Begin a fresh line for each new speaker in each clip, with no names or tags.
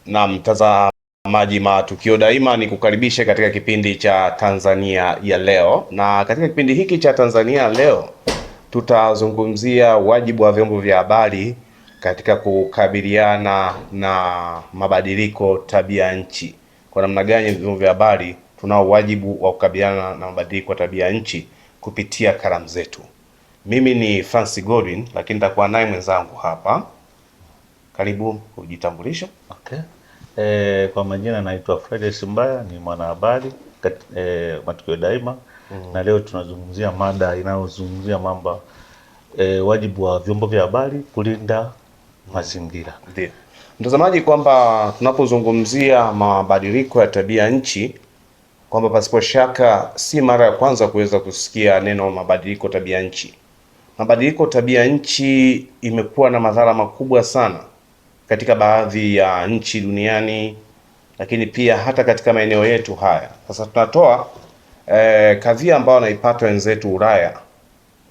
Na mtazamaji Matukio Daima, ni kukaribishe katika kipindi cha Tanzania ya leo, na katika kipindi hiki cha Tanzania ya leo tutazungumzia wajibu wa vyombo vya habari katika kukabiliana na mabadiliko tabia nchi. Kwa namna gani vyombo vya habari tunao wajibu wa kukabiliana na mabadiliko tabia nchi kupitia kalamu zetu. Mimi ni Francis Godwin, lakini nitakuwa naye mwenzangu hapa. Karibu kujitambulisha.
Okay. Kwa majina naitwa Fred Simbaya, ni mwanahabari Matukio Daima. Na leo tunazungumzia mada inayozungumzia mambo wajibu wa vyombo vya habari kulinda mazingira.
Ndio. Mtazamaji, kwamba tunapozungumzia mabadiliko ya tabia nchi, kwamba pasipo shaka si mara ya kwanza kuweza kusikia neno mabadiliko tabia nchi. Mabadiliko tabia nchi imekuwa na madhara makubwa sana katika baadhi ya nchi duniani, lakini pia hata katika maeneo yetu haya. Sasa tunatoa kadhia ambayo wanaipata wenzetu Ulaya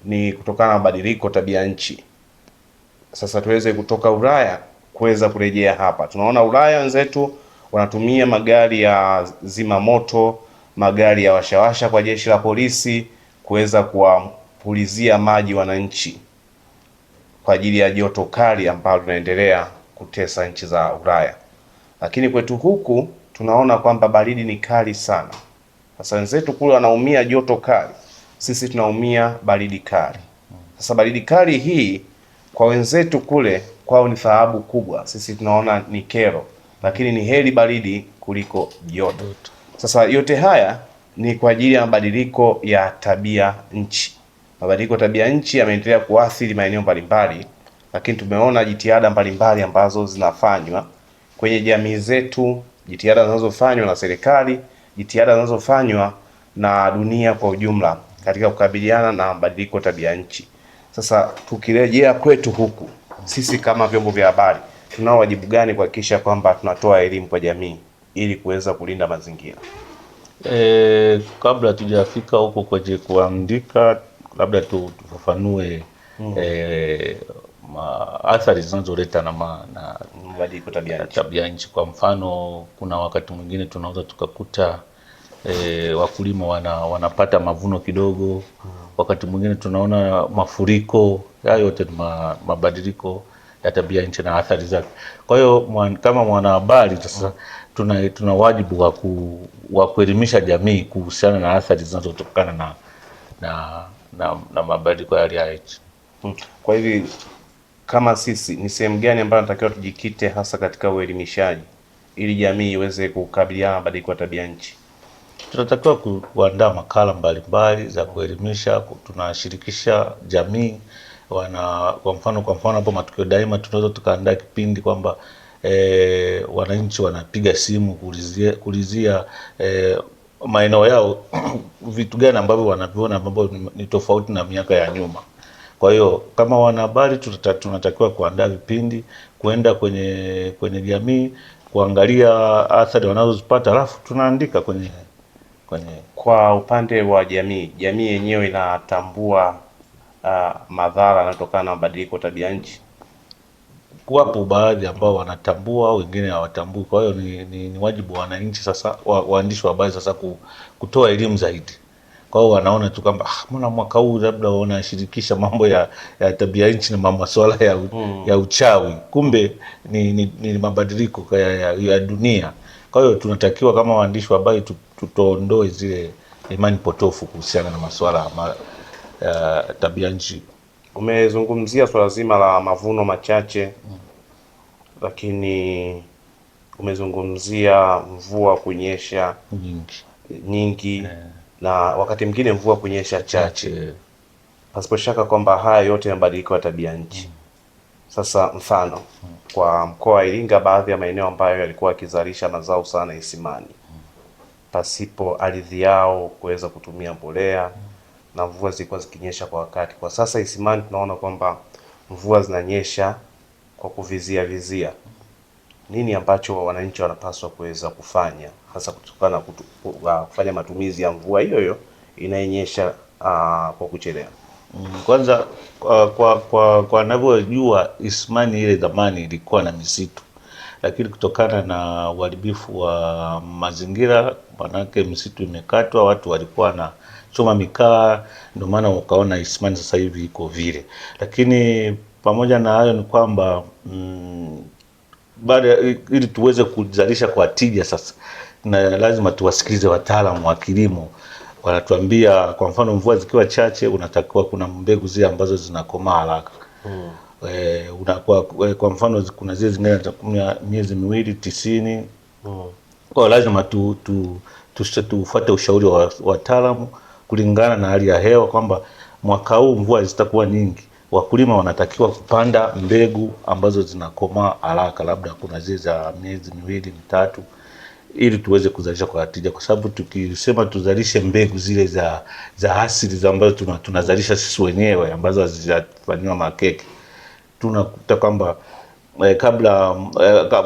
ni kutokana na mabadiliko tabia nchi. Sasa tuweze kutoka Ulaya kuweza kurejea hapa. Tunaona Ulaya wenzetu wanatumia magari ya zimamoto, magari ya washawasha kwa jeshi la polisi kuweza kuwapulizia maji wananchi kwa ajili ya joto kali ambalo linaendelea kutesa nchi za Ulaya. Lakini kwetu huku tunaona kwamba baridi ni kali sana. Sasa wenzetu kule wanaumia joto kali, sisi tunaumia baridi kali. Sasa baridi kali hii kwa wenzetu kule kwao ni thawabu kubwa, sisi tunaona ni kero, lakini ni heri baridi kuliko joto. Sasa yote haya ni kwa ajili ya mabadiliko ya tabia nchi. Mabadiliko ya tabia nchi yameendelea kuathiri maeneo mbalimbali, lakini tumeona jitihada mbalimbali ambazo zinafanywa kwenye jamii zetu, jitihada zinazofanywa na serikali, jitihada zinazofanywa na dunia kwa ujumla katika kukabiliana na mabadiliko tabia nchi. Sasa tukirejea kwetu huku, sisi kama vyombo vya habari tunao wajibu gani kuhakikisha kwamba tunatoa elimu kwa jamii ili kuweza kulinda mazingira?
Kabla tujafika huko kwenye kuandika, labda tufafanue athari zinazoleta na
mabadiliko
tabia nchi. Kwa mfano, kuna wakati mwingine tunaweza tukakuta wakulima wanapata mavuno kidogo. Wakati mwingine tunaona mafuriko. Hayo yote ni mabadiliko ya tabia nchi na athari zake. Kwa hiyo kama mwanahabari sasa tuna wajibu wa kuelimisha jamii kuhusiana na athari zinazotokana na mabadiliko ya hali ya nchi.
Kwa hivi kama sisi ni sehemu gani ambayo tunatakiwa tujikite hasa katika uelimishaji ili jamii iweze kukabiliana na mabadiliko ya tabia nchi?
Tunatakiwa kuandaa makala mbalimbali za kuelimisha. Tunashirikisha jamii kwa mfano hapo Matukio Daima tunaweza tukaandaa kipindi kwamba wananchi wanapiga simu kuulizia maeneo yao vitu gani ambavyo wanaviona ambavyo ni tofauti na miaka ya nyuma. Kwa hiyo kama wanahabari tunatakiwa kuandaa vipindi, kwenda kwenye jamii, kuangalia athari wanazozipata, alafu tunaandika kwenye.
Kwa upande wa jamii yenyewe inatambua madhara yanayotokana na mabadiliko tabia nchi?
Wapo baadhi ambao wanatambua, wengine hawatambui. Kwa hiyo ni wajibu wa wananchi sasa, waandishi wa habari sasa kutoa elimu zaidi. Kwa hiyo wanaona tu kwamba mbona mwaka huu labda wanashirikisha mambo ya tabia nchi na masuala ya uchawi, kumbe ni mabadiliko ya dunia. Kwa hiyo tunatakiwa kama waandishi wa habari tutoondoe zile imani potofu kuhusiana na masuala ya tabia nchi.
Umezungumzia swala zima la mavuno machache, lakini umezungumzia mvua kunyesha nyingi na wakati mwingine mvua kunyesha chache. Pasipo shaka kwamba haya yote mabadiliko ya tabia nchi. Sasa mfano kwa mkoa wa Iringa, baadhi ya maeneo ambayo yalikuwa yakizalisha mazao sana Isimani, pasipo ardhi yao kuweza kutumia mbolea na mvua zilikuwa zikinyesha kwa wakati. Kwa sasa Isimani tunaona kwamba mvua zinanyesha kwa kuvizia. Nini ambacho wananchi wanapaswa kuweza kufanya hasa kutokana na kufanya matumizi ya mvua hiyo inayonyesha kwa kuchelewa?
Kwanza kwa ninavyojua Isimani ile zamani ilikuwa na misitu. lakini kutokana na uharibifu wa mazingira, manake misitu imekatwa, watu walikuwa na choma mikaa, ndio maana ukaona Isimani sasa hivi iko vile. Lakini pamoja na hayo ni kwamba baada ili tuweze kuzalisha kwa tija sasa, na lazima tuwasikilize wataalamu wa kilimo. Wanatuambia kwa mfano mvua zikiwa chache, unatakiwa kuna mbegu zile ambazo zinakomaa haraka. Kwa mfano kuna zile zingine zinatumia miezi miwili 90. Kwa lazima tufuate ushauri wa wataalamu kulingana na hali ya hewa, kwamba mwaka huu mvua zitakuwa nyingi. Wakulima wanatakiwa kupanda mbegu ambazo zinakomaa haraka, labda kuna zile za miezi miwili mitatu, ili tuweze kuzalisha kwa tija, kwa sababu tukisema tuzalishe mbegu zile za asili ambazo tunazalisha sisi wenyewe ambazo hazijafanywa makeke, tunakuta kwamba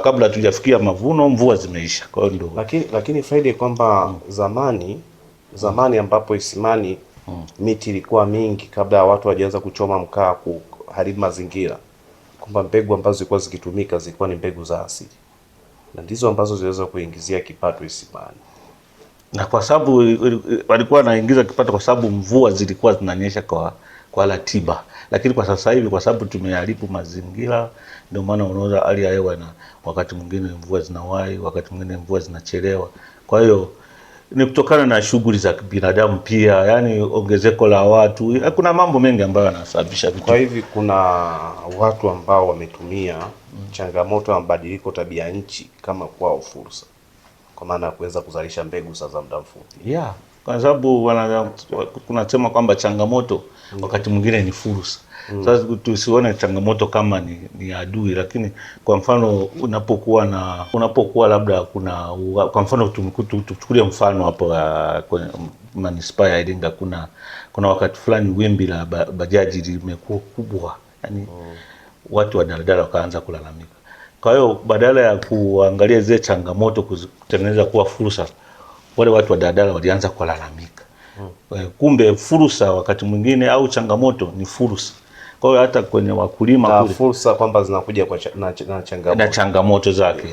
kabla tujafikia mavuno mvua zimeisha. Kwa hiyo ndio
lakini Friday kwamba zamani ambapo Isimani miti ilikuwa mingi kabla ya watu wajaanza kuchoma mkaa kuharibu mazingira, kwamba mbegu ambazo zilikuwa zikitumika zilikuwa ni mbegu za asili na ndizo ambazo ziliweza kuingizia kipato Isimani,
na kwa sababu walikuwa wanaingiza kipato kwa sababu mvua zilikuwa zinanyesha kwa ratiba. Lakini kwa sasa hivi kwa sababu tumeharibu mazingira, ndio maana unaona hali ya hewa, na wakati mwingine mvua zinawahi, wakati mwingine mvua zinachelewa. Kwa hiyo ni kutokana na shughuli za binadamu pia, yani ongezeko la watu, kuna mambo mengi ambayo yanasababisha vitu.
Kwa hivi kuna watu ambao wametumia changamoto ya mabadiliko tabia nchi kama kwao fursa, kwa maana ya kuweza kuzalisha mbegu za muda mfupi.
Kwa sababu kunasema kwamba changamoto wakati mwingine ni fursa. Sasa tusione changamoto kama ni adui, lakini kwa mfano unapokuwa labda kwa mfano tuchukulie mfano hapo kwenye manispaa ya Iringa, kuna wakati fulani wimbi la bajaji limekuwa kubwa, yani watu wa daladala wakaanza kulalamika. Kwa hiyo badala ya kuangalia zile changamoto kutengeneza kuwa fursa, wale watu wa daladala walianza kulalamika. Kumbe fursa wakati mwingine au changamoto ni fursa. Kwa hiyo hata kwenye wakulima
kule fursa kwamba zinakuja na
changamoto zake.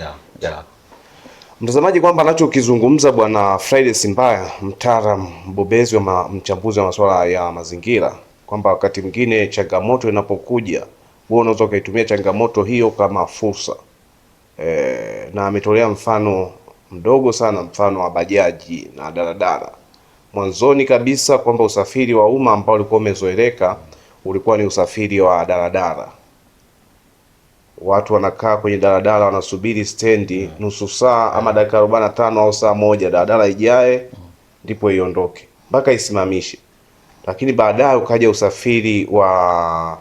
Mtazamaji, kwamba anachokizungumza Bwana Friday Simbaya, mtaalamu mbobezi mchambuzi wa masuala ya mazingira, kwamba wakati mwingine changamoto inapokuja wewe unaweza ukaitumia changamoto hiyo kama fursa. Na ametolea mfano mdogo sana, mfano wa bajaji na daladala. Mwanzoni kabisa kwamba usafiri wa umma ambao ulikuwa umezoeleka ulikuwa ni usafiri wa daladala. Watu wanakaa kwenye daladala wanasubiri stendi nusu saa ama dakika 45 au saa moja daladala ijae ndipo iondoke mpaka isimamishe. Lakini baadaye ukaja usafiri wa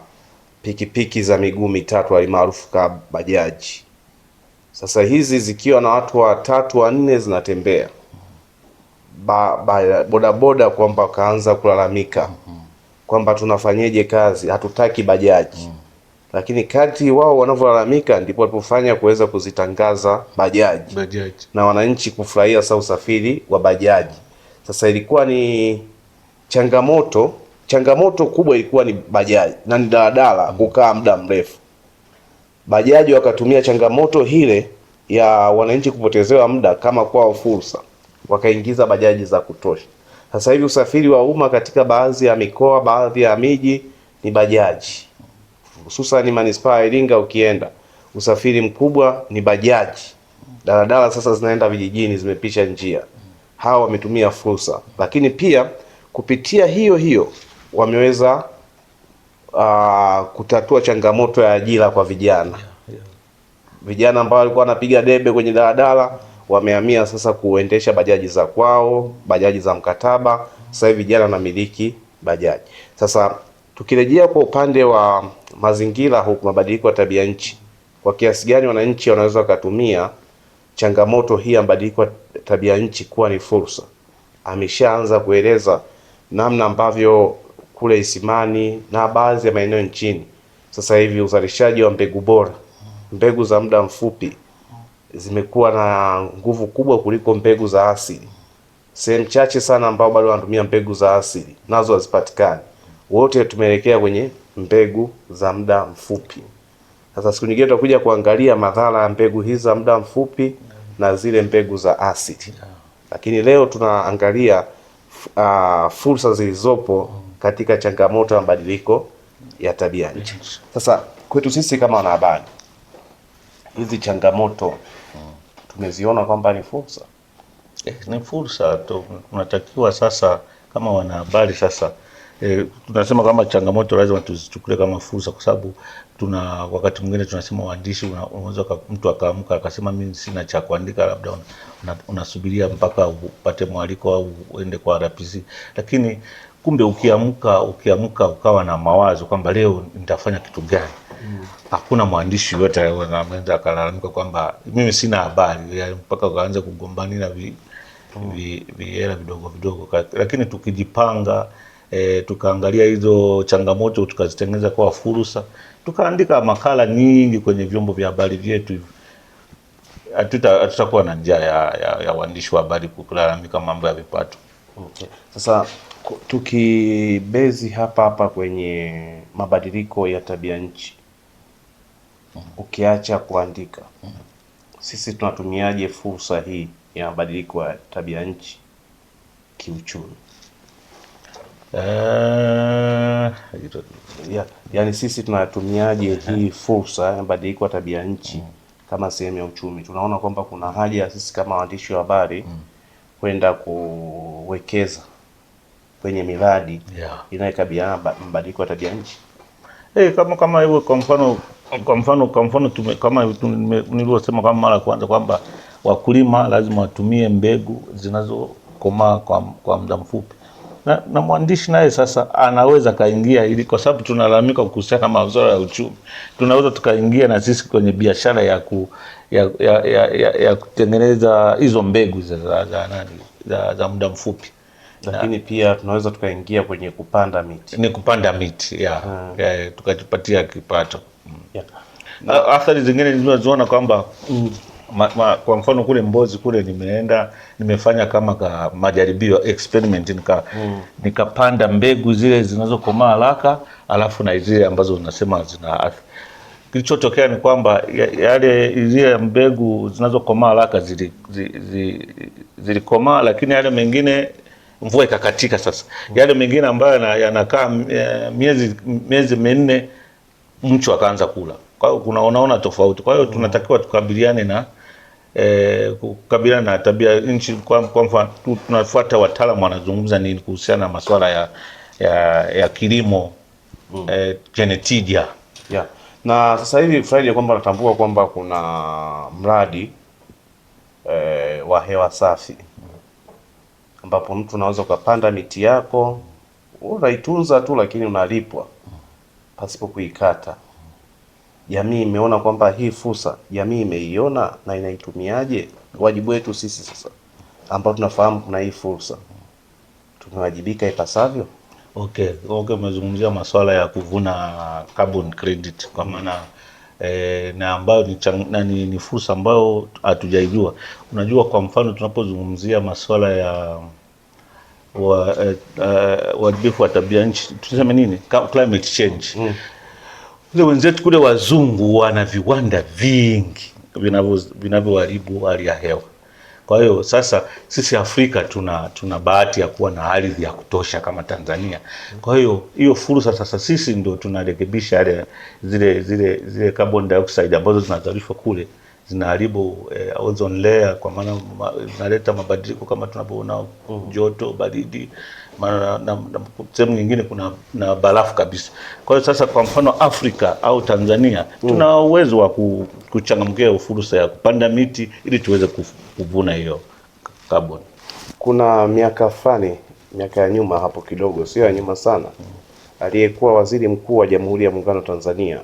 pikipiki za miguu mitatu alimaarufu kama bajaji. Sasa hizi zikiwa na watu 3 4 zinatembea. Bodaboda kwamba kaanza kulalamika kwamba tunafanyeje kazi, hatutaki bajaji. Lakini kati wao wanavyolalamika ndipo walipofanya kuweza kuzitangaza bajaji na wananchi kufurahia sasa usafiri wa bajaji. Sasa ilikuwa ni changamoto kubwa ilikuwa ni bajaji na ni daladala kukaa muda mrefu. Bajaji wakatumia changamoto hile ya wananchi kupotezewa muda kama kwao fursa, wakaingiza bajaji za kutosha. Sasa hivi usafiri wa umma katika baadhi ya mikoa, baadhi ya miji ni bajaji. Hususan manispaa ya Iringa ukienda, usafiri mkubwa ni bajaji. Daladala sasa zinaenda vijijini, zimepisha njia. Hawa wametumia fursa, lakini pia kupitia hiyo wameweza kutatua changamoto ya ajira kwa vijana. Vijana ambao walikuwa wanapiga debe kwenye daladala wamehamia sasa kuendesha bajaji za kwao, bajaji za mkataba. Sasa hivi vijana wanamiliki bajaji. Sasa tukirejea kwa upande wa mazingira huku, mabadiliko ya tabia nchi, kwa kiasi gani wananchi wanaweza kutumia changamoto hii ya mabadiliko ya tabia nchi kuwa ni fursa? Ameshaanza kueleza namna ambavyo kule Isimani na baadhi ya maeneo nchini sasa hivi uzalishaji wa mbegu bora, mbegu za muda mfupi zimekuwa na nguvu kubwa kuliko mbegu za asili. Sehemu chache sana ambao bado wanatumia mbegu za asili nazo hazipatikani. Wote tumeelekea kwenye mbegu za muda mfupi. Sasa siku nyingine tutakuja kuangalia madhara ya mbegu hizi za muda mfupi na zile mbegu za asidi. Lakini leo tunaangalia fursa zilizopo katika changamoto ya mabadiliko ya tabia nchi. Sasa kwetu sisi kama wanahabari, hizi changamoto tumeziona kwamba ni fursa.
Ni fursa. Tunatakiwa sasa kama wanahabari sasa, tunasema kama changamoto lazima tuzichukulie kama fursa, kwa sababu wakati mwingine tunasema waandishi, unaweza mtu akaamka akasema mimi sina cha kuandika, labda unasubiria mpaka upate mwaliko au uende kwa RPC, lakini kumbe ukiamka ukawa na mawazo kwamba leo nitafanya kitu gani, hakuna mwandishi yote anaweza akalalamika kwamba mimi sina habari, mpaka ukaanza kugombania vihela vidogo vidogo. Lakini tukijipanga, tukaangalia hizo changamoto tukazitengeneza kwa fursa, tukaandika makala nyingi kwenye vyombo vya habari vyetu, hatutakuwa na njaa ya waandishi wa habari kulalamika mambo ya vipato.
Okay. Sasa tukibezi hapa kwenye mabadiliko ya tabia nchi, ukiacha kuandika, sisi tunatumiaje fursa hii ya mabadiliko ya tabia nchi kiuchumi? Yani sisi tunatumiaje hii fursa ya mabadiliko ya tabia nchi kama sehemu ya uchumi? Tunaona kwamba kuna haja ya sisi kama waandishi wa habari kwenda kuwekeza kwenye miradi inayokabiliana na mabadiliko ya tabia nchi.
Kama hivyo, kwa mfano kama nilivyosema kama mara kwanza kwamba wakulima lazima watumie mbegu zinazokomaa kwa muda mfupi, na mwandishi naye sasa anaweza kaingia, ili kwa sababu tunalalamika kuhusiana na masuala ya uchumi, tunaweza tukaingia na sisi kwenye biashara ya kutengeneza hizo mbegu za muda mfupi.
Lakini pia tunaweza tukaingia kwenye kupanda miti.
Tukajipatia kipato. Athari zingine nilizoziona kwamba kwa mfano kule Mbozi kule nimefanya kama majaribio experiment, nikapanda mbegu zile zinazokomaa haraka, alafu na zile ambazo unasema zina afya. Kilichotokea ni kwamba zile mbegu zinazokomaa haraka zilikomaa, lakini yale mengine mvua ikakatika. Sasa yale mengine ambayo yanakaa miezi minne, mchu akaanza kula. Kwa hiyo unaona tofauti. Kwa hiyo tunatakiwa tukabiliane na tabia nchi. Kwa mfano tunafuata wataalamu wanazungumza nini kuhusiana na masuala ya kilimo chenye tija.
Na sasa hivi Friday, kwamba natambua kwamba kuna mradi wa hewa safi ambapo mtu unaweza ukapanda miti yako, unaitunza tu, lakini unalipwa pasipo kuikata. Jamii imeona kwamba hii fursa, jamii imeiona na inaitumiaje? Wajibu wetu sisi sasa ambao tunafahamu kuna hii fursa, tumewajibika ipasavyo?
Okay, umezungumzia masuala ya kuvuna carbon credit, kwa maana na ambayo ni fursa ambayo hatujaijua. Unajua, kwa mfano tunapozungumzia masuala ya uharibifu wa tabia nchi, tuseme nini, climate change, wale wenzetu kule wazungu wana viwanda vingi vinavyoharibu hali ya hewa. Kwa hiyo sasa sisi Afrika tuna bahati ya kuwa na ardhi ya kutosha kama Tanzania. Kwa hiyo fursa sasa sisi ndio tunarekebisha zile carbon dioxide ambazo zinazalishwa kule, zinaharibu ozone layer, kwa maana zinaleta mabadiliko kama tunavyoona, joto, baridi, na sehemu nyingine kuna na barafu kabisa. Kwa hiyo sasa, kwa mfano Afrika au Tanzania tuna uwezo wa kuchangamkia fursa ya kupanda miti ili tuweze kuvuna hiyo carbon.
Kuna miaka ya nyuma hapo kidogo, sio ya nyuma sana, aliyekuwa waziri mkuu wa Jamhuri ya Muungano wa Tanzania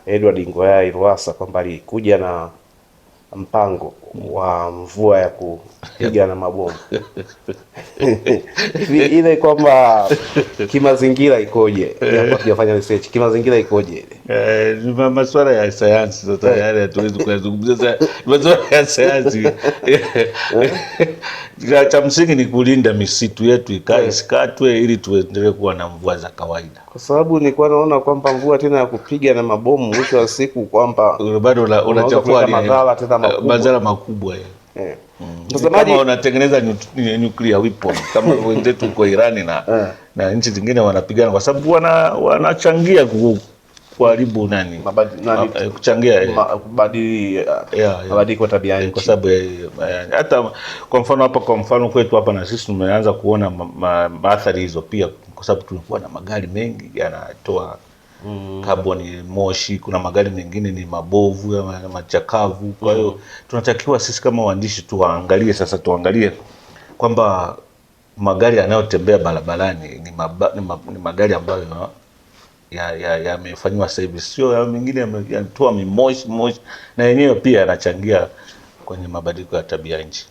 Edward Ngoyai Lowassa, kwamba alikuja na mpango wa mvua ya kupiga na mabomu ile kwamba kimazingira ikoje? Hapo tujafanya research, kimazingira ikoje?
Ni masuala ya sayansi sasa, yale hatuwezi kuyazungumzia. Masuala ya sayansi cha msingi ni kulinda misitu yetu isikatwe, ili tuendelee kuwa na mvua za kawaida,
kwa sababu nilikuwa naona kwamba mvua tena ya kupiga na mabomu mwisho wa siku kwamba
bado unachafua
madhara
makubwa.
Mtazamaji,
kama unatengeneza nuclear weapon kama wenzetu huko Irani na nchi zingine wanapigana, kwa sababu wanachangia kuharibu kuchangia
mabadiliko ya tabia nchi,
kwa sababu hata kwa mfano hapa, kwa mfano kwetu hapa, na sisi tumeanza kuona athari hizo pia, kwa sababu tulikuwa na magari mengi yanatoa kaboni moshi. Kuna magari mengine ni mabovu, machakavu. Kwa hiyo tunatakiwa sisi kama waandishi tuangalie kwamba magari yanayotembea barabarani ni magari ambayo yamefanywa service, sio mengine yanatoa moshi, na yenyewe pia yanachangia kwenye mabadiliko ya tabia nchi.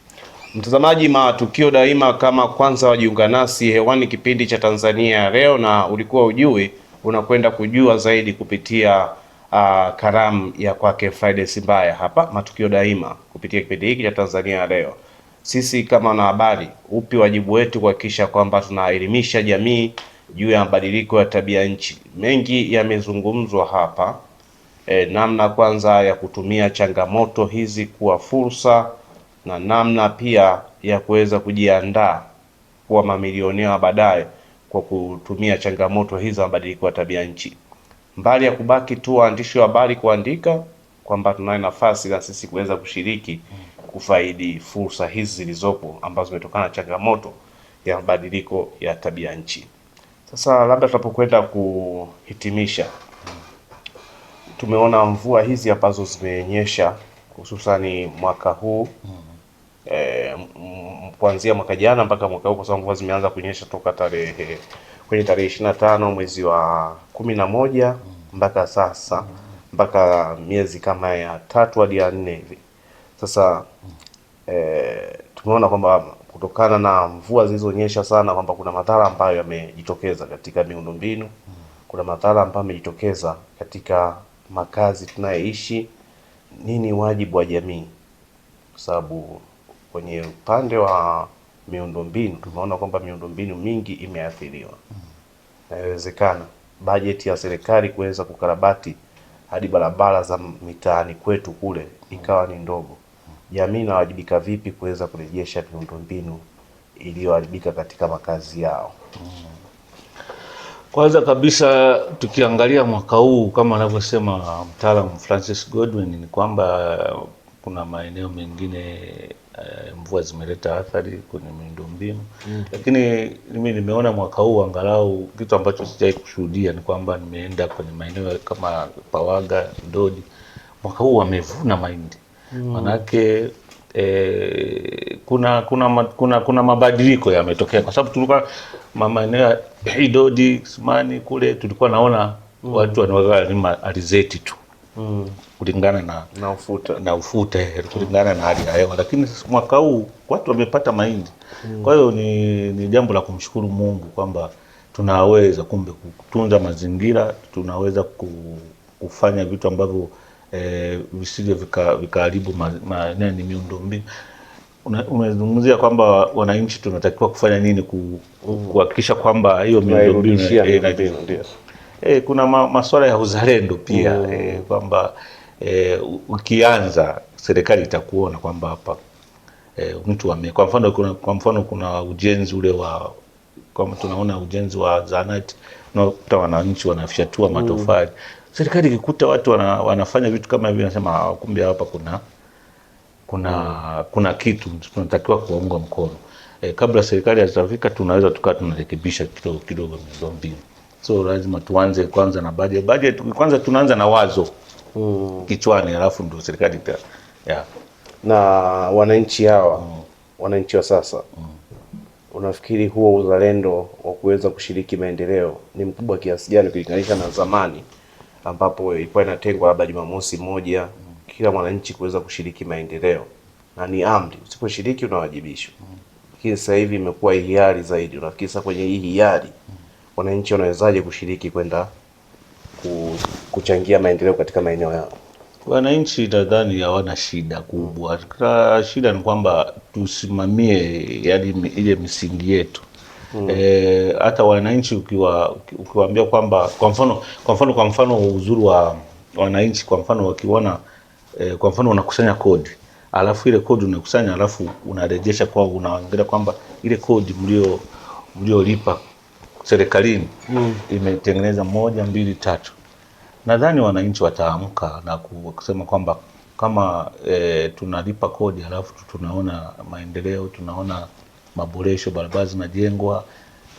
Mtazamaji, Matukio Daima, kama kwanza wajiunga nasi hewani, kipindi cha Tanzania Leo, na ulikuwa ujui, unakwenda kujua zaidi kupitia karamu ya kwake Friday Simbaya hapa Matukio Daima, kupitia kipindi hiki cha Tanzania Leo. Sisi kama wanahabari, upi wajibu wetu kuhakikisha kwamba tunaelimisha jamii juu ya mabadiliko ya tabia nchi? Mengi yamezungumzwa hapa, namna kwanza ya kutumia changamoto hizi kuwa fursa, na namna pia ya kuweza kujiandaa kuwa mamilionea baadaye kwa kutumia changamoto hizi za mabadiliko ya tabia nchi. Mbali ya kubaki tu waandishi wa habari kuandika, kwamba tunayo nafasi na sisi kuweza kushiriki kufaidi fursa hizi zilizopo ambazo zimetokana na changamoto ya mabadiliko ya tabia nchi. Sasa labda tunapokwenda kuhitimisha, tumeona mvua hizi ambazo zimenyesha hususani mwaka huu, kuanzia mwaka jana mpaka mwaka huu, kwa sababu mvua zimeanza kunyesha toka tarehe 25 mwezi wa 11 mpaka sasa, mpaka miezi kama ya 3 hadi ya 4 hivi. Sasa tumeona kwamba kutokana na mvua zilizonyesha sana kwamba kuna madhara ambayo yamejitokeza katika miundombinu, kuna madhara ambayo yamejitokeza katika makazi tunayoishi. Nini wajibu wa jamii? Kwa sababu kwenye upande wa miundombinu tumeona kwamba miundombinu mingi imeathiriwa. Inawezekana bajeti ya serikali kuweza kukarabati hadi barabara za mitaani kwetu kule ikawa ni ndogo. Jamii inawajibika vipi kuweza kurejesha miundombinu iliyoharibika katika makazi yao?
Kwanza kabisa tukiangalia mwaka huu kama anavyosema mtaalamu Francis Godwin, ni kwamba kuna maeneo mengine mvua zimeleta athari kwenye miundombinu. Lakini mimi nimeona mwaka huu angalau kitu ambacho sijawahi kushuhudia ni kwamba nimeenda kwenye maeneo kama Pawaga, Dodi, mwaka huu wamevuna mahindi. Manake kuna mabadiliko yametokea, kwa sababu tulikuwa maeneo ya Dodi, Simani kule tulikuwa naona watu wanalima alizeti tu kulingana na ufuta kulingana na hali ya hewa, lakini mwaka huu watu wamepata mahindi. Kwa hiyo ni jambo la kumshukuru Mungu kwamba tunaweza kumbe kutunza mazingira, tunaweza kufanya vitu ambavyo visije vikaharibu miundombinu. Umezungumzia kwamba wananchi tunatakiwa kufanya nini kuhakikisha kwamba hiyo miundombinu kuna masuala ya uzalendo pia, kwamba ukianza serikali itakuona kwamba hapa mtu kwa mfano kuna ujenzi ule kama tunaona ujenzi wa zahanati, unakuta wananchi wanafyatua matofali. Serikali ikikuta watu wanafanya vitu kama hivi, nasema kumbe hapa kuna kitu tunatakiwa kuunga mkono. Kabla serikali haijafika, tunaweza tunarekebisha kidogo miundombinu. So lazima tuanze kwanza na budget. Kwanza tunaanza na wazo kichwani, alafu ndio serikali
na wananchi hawa wananchi wa sasa. Unafikiri huo uzalendo wa kuweza kushiriki maendeleo ni mkubwa kiasi gani kulinganisha na zamani ambapo ilikuwa inatengwa labda Jumamosi moja kila mwananchi kuweza kushiriki maendeleo, na ni amri, usiposhiriki unawajibishwa. Lakini sasa hivi imekuwa hiari zaidi. Unafikiri sasa kwenye hii hiari wananchi wanawezaje kushiriki kwenda kuchangia maendeleo katika maeneo yao?
Wananchi nadhani hawana shida kubwa. Shida ni kwamba tusimamie yani ile misingi yetu. Hata wananchi ukiwaambia kwamba kwa mfano uzuri wa wananchi, kwa mfano wakiona kwa mfano unakusanya kodi, alafu ile kodi unakusanya alafu unarejesha kwao, unaangalia kwamba ile kodi mliolipa serikalini imetengeneza 1, 2, 3. Nadhani wananchi wataamka na kusema kwamba kama tunalipa kodi alafu tunaona maendeleo, tunaona maboresho, barabara zinajengwa,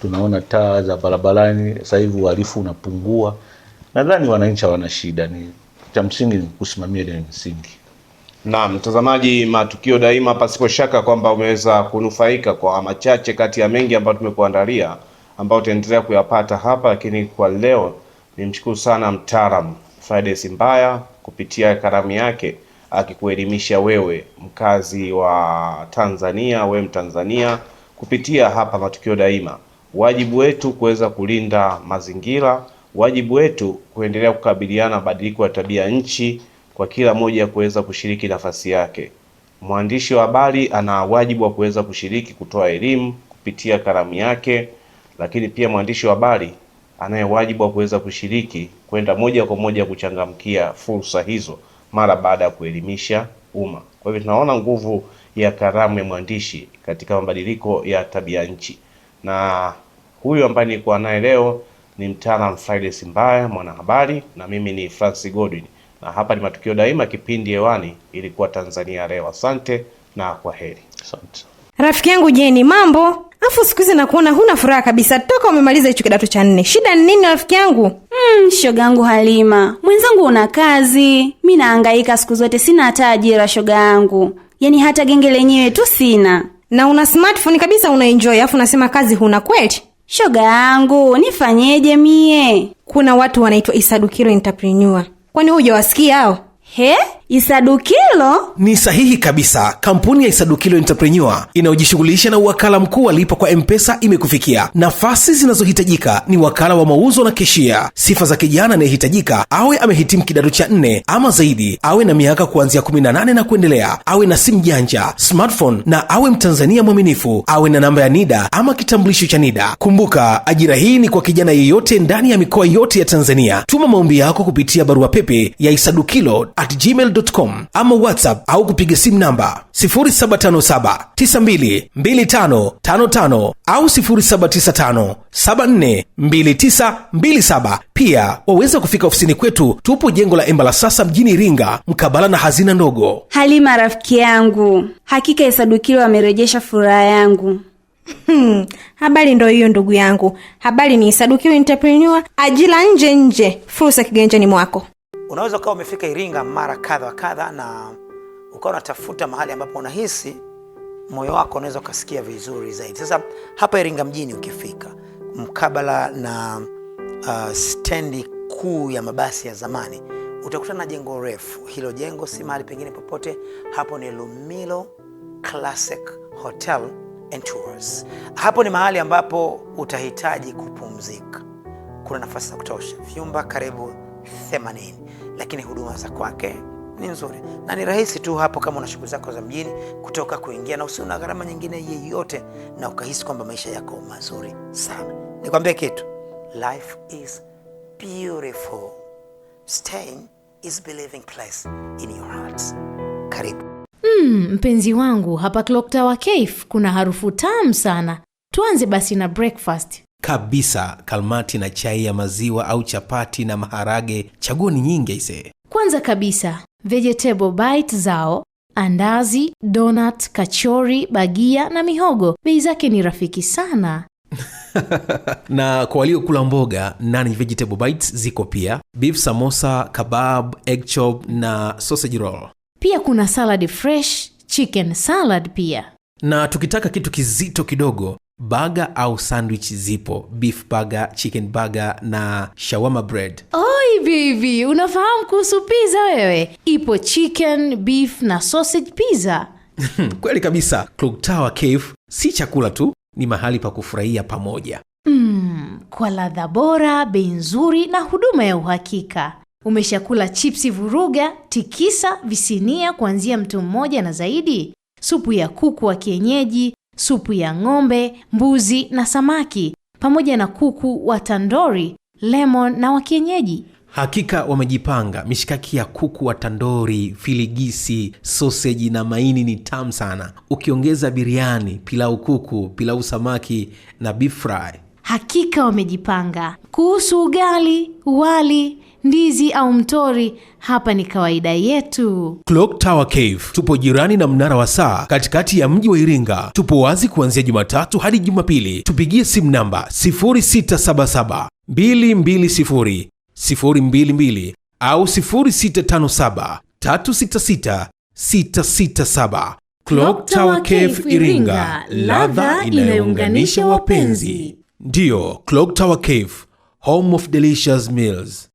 tunaona taa za barabarani, sasa hivi uhalifu unapungua. Nadhani wananchi hawana shida, ni cha msingi ni kusimamia ile msingi.
Na mtazamaji, Matukio Daima, pasipo shaka kwamba umeweza kunufaika kwa machache kati ya mengi ambayo tumekuandalia, ambao utaendelea kuyapata hapa. Lakini kwa leo nimshukuru sana mtaalamu Friday Mbaya kupitia kalamu yake akikuelimisha wewe mkazi wa Tanzania, wewe Mtanzania, kupitia hapa Matukio Daima. Wajibu wetu kuweza kulinda mazingira, wajibu wetu kuendelea kukabiliana mabadiliko ya tabia nchi, kwa kila mmoja kuweza kushiriki nafasi yake. Mwandishi wa habari ana wajibu wa kuweza kushiriki kutoa elimu kupitia kalamu yake, lakini pia mwandishi wa habari anaye wajibu wa kuweza kushiriki kwenda moja kwa moja kuchangamkia fursa hizo mara baada ya kuelimisha umma. Kwa hivyo tunaona nguvu ya kalamu ya mwandishi katika mabadiliko ya tabia nchi. Na huyu ambaye nilikuwa naye leo ni mtaalamu Friday Mbaya, mwanahabari, na mimi ni Francis Godwin. Na hapa ni Matukio Daima, kipindi hewani ilikuwa Tanzania Leo. Asante na kwaheri.
Asante.
Rafiki yangu Jeni, mambo? Afu siku hizi nakuona huna furaha kabisa toka umemaliza hicho kidato cha 4. Shida ni nini rafiki yangu?
Shogangu Halima, mwenzangu una kazi, mimi nahangaika siku zote, sina hata ajira shogangu. Yaani hata genge lenyewe tu sina.
Na una smartphone kabisa unaenjoy, afu unasema kazi huna kweli?
Shogangu, nifanyeje mie?
Kuna watu wanaitwa Isadukilo Entrepreneur. Kwani hujawasikia hao?
He? Isadukilo?
Ni sahihi kabisa. Kampuni ya Isadukilo Entrepreneur inayojishughulisha na uwakala mkuu wa lipa kwa M-Pesa imekufikia. Nafasi zinazohitajika ni wakala wa mauzo na keshia. Sifa za kijana anayehitajika awe amehitimu kidato cha 4 ama zaidi, awe na miaka kuanzia 18 na kuendelea, awe na simu janja, smartphone, na awe Mtanzania mwaminifu, awe na namba ya NIDA ama kitambulisho cha NIDA. Kumbuka, ajira hii ni kwa kijana yeyote ndani ya mikoa yote ya Tanzania. Tuma maombi yako kupitia barua pepe ya isadukilo@gmail.com ama WhatsApp au kupiga simu namba 0757922555 au 0795742927. Pia waweza kufika ofisini kwetu, tupo jengo la Embala Sasa mjini Iringa, mkabala na hazina ndogo.
Halima rafiki yangu, hakika Isadukilo amerejesha furaha yangu.
Habari ndo hiyo ndugu yangu. Habari ni Isadukilo Entrepreneur, ajira nje, fursa kiganjani mwako.
Unaweza ukawa umefika Iringa mara kadha kadha na ukawa unatafuta mahali ambapo unahisi moyo wako unaweza ukasikia vizuri zaidi. Sasa hapa Iringa mjini ukifika mkabala na stendi kuu ya mabasi ya zamani, utakutana na jengo refu. Hilo jengo si mahali pengine popote, hapo ni Lumilo Classic Hotel and Tours. Hapo ni mahali ambapo utahitaji kupumzika. Kuna nafasi za kutosha, vyumba karibu 80, lakini huduma za kwake ni nzuri na ni rahisi tu hapo kama una shughuli zako za mjini kutoka kuingia, na usina gharama nyingine yeyote, na ukahisi kwamba maisha yako mazuri sana. Nikwambie kitu, life is beautiful. Staying is believing place in your hearts. Karibu.
Mpenzi wangu, hapa Clock Tower Cafe kuna harufu tamu sana. Tuanze basi na breakfast.
Kabisa, kalmati na chai ya maziwa au chapati na maharage, chaguo ni nyingi aise.
Kwanza kabisa, vegetable bite zao, andazi, donut, kachori, bagia na mihogo. Bei zake ni rafiki sana.
Na kwa walio kula mboga, nani vegetable bites ziko pia, beef samosa, kebab, egg chop na sausage roll.
Pia kuna salad fresh, chicken salad pia.
Na tukitaka kitu kizito kidogo, Burger au sandwich zipo, beef burger, chicken burger na shawarma bread.
Oi baby, unafahamu kuhusu pizza wewe? Ipo chicken, beef na sausage pizza.
Kweli kabisa. Clock Tower Cafe si chakula tu, ni mahali pa kufurahia pamoja.
Kwa ladha bora, bei nzuri na huduma ya uhakika. Umeshakula chipsi vuruga, tikisa, visinia kuanzia mtu mmoja na zaidi, supu ya kuku wa kienyeji, supu ya ng'ombe, mbuzi na samaki, pamoja na kuku wa tandori, lemon na wa kienyeji.
Hakika wamejipanga. Mishikaki ya kuku wa tandori, filigisi, sausage na maini ni tamu sana. Ukiongeza biriani, pilau kuku, pilau samaki na beef fry.
Hakika wamejipanga. Kuhusu ugali, wali, ndizi au mtori, hapa ni kawaida yetu.
Clock Tower Cave tupo jirani na mnara wa saa katikati ya mji wa Iringa. Tupo wazi kuanzia Jumatatu hadi Jumapili. Tupigie simu namba 0677 220 022 au 0657 366 667. Clock Tower Cave Iringa, ladha inayounganisha wapenzi. Ndiyo, Clock Tower Cave, home of delicious meals.